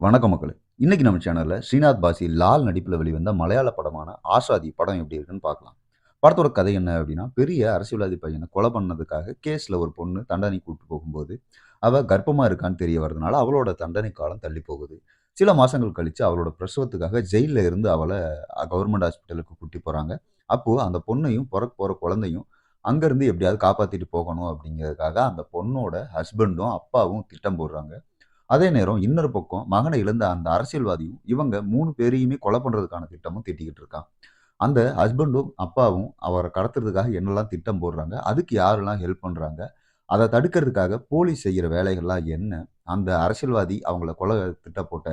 வணக்கம் மக்களே! இன்னைக்கு நம்ம சேனல்ல ஸ்ரீநாத் பாசி, லால் நடிப்பில வெளிவந்த மலையாள படமான ஆஷாதி படம் எப்படி இருக்குன்னு பார்க்கலாம். படத்தோட கதை என்ன அப்படின்னா, பெரிய அரசியல்வாதி பையன கொலை பண்ணதுக்காக கேஸ்ல ஒரு பொண்ணு தண்டனைக்கு கூட்டு போகும்போது, அவ கர்ப்பமா இருக்கான்னு தெரிய வரதுனால, அவளோட தண்டனை காலம் தள்ளி போகுது. சில மாசங்கள் கழிச்சு அவளோட பிரசவத்துக்காக ஜெயில்ல இருந்து அவள கவர்மெண்ட் ஹாஸ்பிட்டலுக்கு கூட்டி போறாங்க. அப்போ அந்த பொண்ணையும், பொறக்க போற குழந்தையும் அங்கருந்து எப்படியாவது காப்பாத்திட்டு போகணும் அப்படிங்கிறதுக்காக, அந்த பொண்ணோட ஹஸ்பண்டும், அப்பாவும் திட்டம் போடுறாங்க. அதே நேரம் இன்னொரு பக்கம் மகனை இழந்த அந்த அரசியல்வாதியும், இவங்க 3 பேரையுமே கொலை பண்றதுக்கான திட்டமும் தீட்டிக்கிட்டு இருக்கான். அந்த ஹஸ்பண்டும், அப்பாவும் அவர கடத்துறதுக்காக என்னெல்லாம் திட்டம் போடுறாங்க? அதுக்கு யாரெல்லாம் ஹெல்ப் பண்றாங்க? அத தடுக்கிறதுக்காக போலீஸ் செய்யற வேலைகள்லாம் என்ன? அந்த அரசியல்வாதி அவங்கள கொலை போட்ட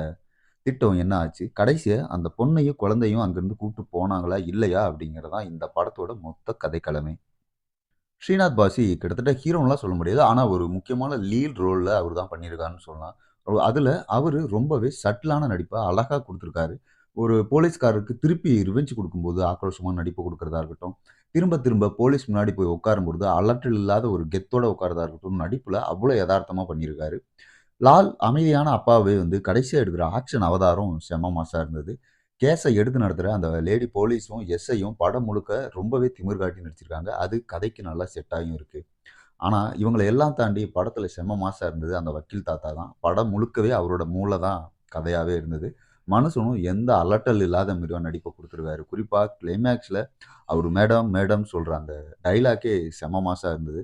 திட்டம் என்ன ஆச்சு? கடைசியா அந்த பொண்ணையும், குழந்தையும் அங்கிருந்து கூட்டு போனாங்களா? இல்லையா? அப்படிங்கிறது தான் இந்த படத்தோட மொத்த கதைக்களமே. ஸ்ரீநாத் பாசி கிட்டத்தட்ட ஹீரோன்னுலாம் சொல்ல முடியாது. ஆனா, ஒரு முக்கியமான லீட் ரோல்ல அவரு தான் பண்ணியிருக்காருன்னு சொல்லலாம். அதுல அவரு ரொம்பவே சட்டிலான நடிப்ப அழகா குடுத்துருக்காரு. ஒரு போலீஸ்காரருக்கு திருப்பி ரிவெஞ்ச் குடுக்கும்போது ஆக்ரோஷமான நடிப்பு குடுக்கிறதா இருக்கட்டும், திரும்ப திரும்ப போலீஸ் முன்னாடி போய் உட்காரும்பொழுது அலட்டல் இல்லாத ஒரு கெத்தோட உட்கார்றதா இருக்கட்டும், நடிப்புல அவ்வளோ எதார்த்தமா பண்ணியிருக்காரு. லால் அமைதியான அப்பாவே கடைசியா எடுக்கிற ஆக்ஷன் அவதாரம் செம்ம மாஸா இருந்தது. கேஸ எடுத்து நடத்துற அந்த லேடி போலீஸும், எஸ்ஐயும் படம் முழுக்க ரொம்பவே திமிர் காட்டி நடிச்சிருக்காங்க. அது கதைக்கு நல்லா செட் ஆகியும் இருக்கு. ஆனா, இவங்கள எல்லாம் தாண்டி படத்துல செம்ம மாஸா இருந்தது அந்த வக்கீல் தாத்தா தான். படம் முழுக்கவே அவரோட மூளை தான் கதையாவே இருந்தது. மனுஷனும் எந்த அலட்டல் இல்லாத மாரியான நடிப்ப குடுத்துருக்காரு. குறிப்பா கிளைமேக்ஸ்ல அவரு மேடம், மேடம் சொல்ற அந்த டயலாக்கே செம்ம மாஸா இருந்தது.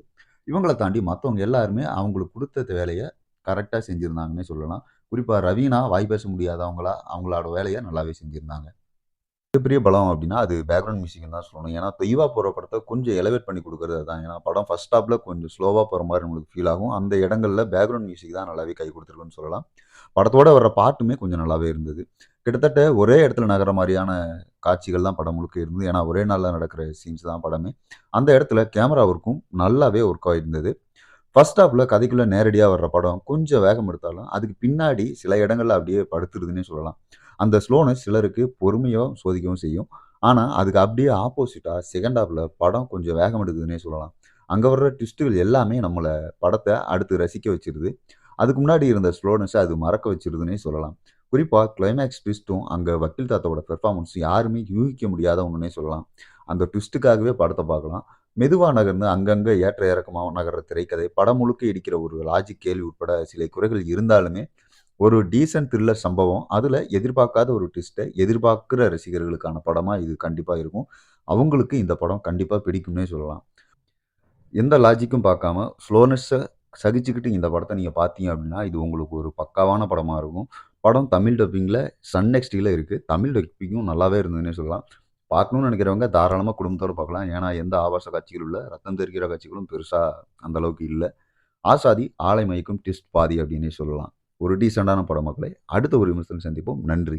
இவங்கள தாண்டி மத்தவங்க எல்லாருமே அவங்களுக்கு குடுத்த வேலைய கரெக்ட்டா செஞ்சிருந்தாங்கன்னே சொல்லலாம். குறிப்பா ரவீனா வாய் பேச முடியாதவங்களா, அவங்களோட வேலைய நல்லாவே செஞ்சிருந்தாங்க. மிகப்பெரிய பலம் அப்டின்னா, அது பேக்கிரவுண்ட் மியூசிக்ன்னு தான் சொல்லணும். ஏன்னா, இப்ப ஈவா போற படத்த கொஞ்சம் எலவேட் பண்ணி குடுக்குறது அதான். ஏன்னா, படம் ஃபர்ஸ்ட் ஹாஃப்ல கொஞ்சம் ஸ்லோவா போற மாரி நம்மளுக்கு ஃபீல் ஆகும். அந்த இடங்கள்ல பேக்கிரவுண்ட் மியூசிக் தான் நல்லாவே கை குடுத்துருக்குன்னு சொல்லலாம். படத்தோட வர்ற பாட்டுமே கொஞ்சம் நல்லாவே இருந்தது. கிட்டத்தட்ட ஒரே இடத்துல நகர்ற மாரியான காட்சிகள் தான் படம் முழுக்க இருந்தது. ஏன்னா, ஒரே நாள்ல நடக்கிற சீன்ஸ் தான் படமே. அந்த இடத்துல கேமரா ஒர்க்கும் நல்லாவே ஒர்க் ஆயிருந்தது. ஃபர்ஸ்ட் ஹாஃப்ல கதைக்குள்ள நேரடியா வர்ற படம் கொஞ்சம் வேகம் எடுத்தாலும், அதுக்கு பின்னாடி சில இடங்கள்ல அப்படியே படுத்துருதுன்னே சொல்லலாம். அந்த ஸ்லோனஸ் சிலருக்கு பொறுமைய சோதிக்கவும் செய்யும். ஆனா, அதுக்கு அப்படியே ஆப்போசிட்டா செகண்ட் ஹாஃப்ல படம் கொஞ்சம் வேகம் எடுக்குதுன்னே சொல்லலாம். அங்க வர்ற ட்விஸ்ட்டுகள் எல்லாமே நம்மள படத்த அடுத்து ரசிக்க வச்சுருது. அதுக்கு முன்னாடி இருந்த ஸ்லோனஸ அது மறக்க வச்சுருதுன்னே சொல்லலாம். குறிப்பா கிளைமாக்ஸ் ட்விஸ்ட்டும், அங்க வக்கீல் தாத்தாவோட பெர்ஃபார்மன்ஸும் யாருமே யூகிக்க முடியாத ஒண்ணுன்னே சொல்லலாம். அந்த ட்விஸ்ட்டுக்காகவே படத்த பார்க்கலாம். மெதுவா நகர்ந்து அங்கங்க ஏற்ற இறக்கமா நகர்ற திரைக்கதை, படம் முழுக்க இடிக்கிற ஒரு லாஜிக் கேள்வி உட்பட சில குறைகள் இருந்தாலுமே, ஒரு டீசென்ட் த்ரில்லர் சம்பவம். அதுல எதிர்பார்க்காத ஒரு ட்விஸ்ட்ட எதிர்பார்க்கிற ரசிகர்களுக்கான படமா இது கண்டிப்பா இருக்கும். அவங்களுக்கு இந்த படம் கண்டிப்பா பிடிக்கும்னே சொல்லலாம். எந்த லாஜிக்கும் பார்க்காம ஸ்லோனஸ்ஸ சகிச்சுக்கிட்டு இந்த படத்த நீங்க பார்த்தீங்க அப்படின்னா, இது உங்களுக்கு ஒரு பக்காவான படமா இருக்கும். படம் தமிழ் டப்பிங்ல சன் நெக்ஸ்ட்ல இருக்கு. தமிழ் டப்பிங்கும் நல்லாவே இருந்ததுன்னே சொல்லலாம். பார்க்கணும்னு நினைக்கிறவங்க தாராளமா குடும்பத்தோட பார்க்கலாம். ஏன்னா, எந்த ஆபாச காட்சிகளும் இல்ல. ரத்தம் தெறிக்கிற காட்சிகளும் பெருசா அந்த அளவுக்கு இல்ல. ஆசாதி ஆளை மயக்கும் ட்விஸ்ட் பாதி அப்படின்னே சொல்லலாம். ஒரு டீசென்ட்டான படம் மக்களே. அடுத்த ஒரு விமர்சனம் சந்திப்போம். நன்றி.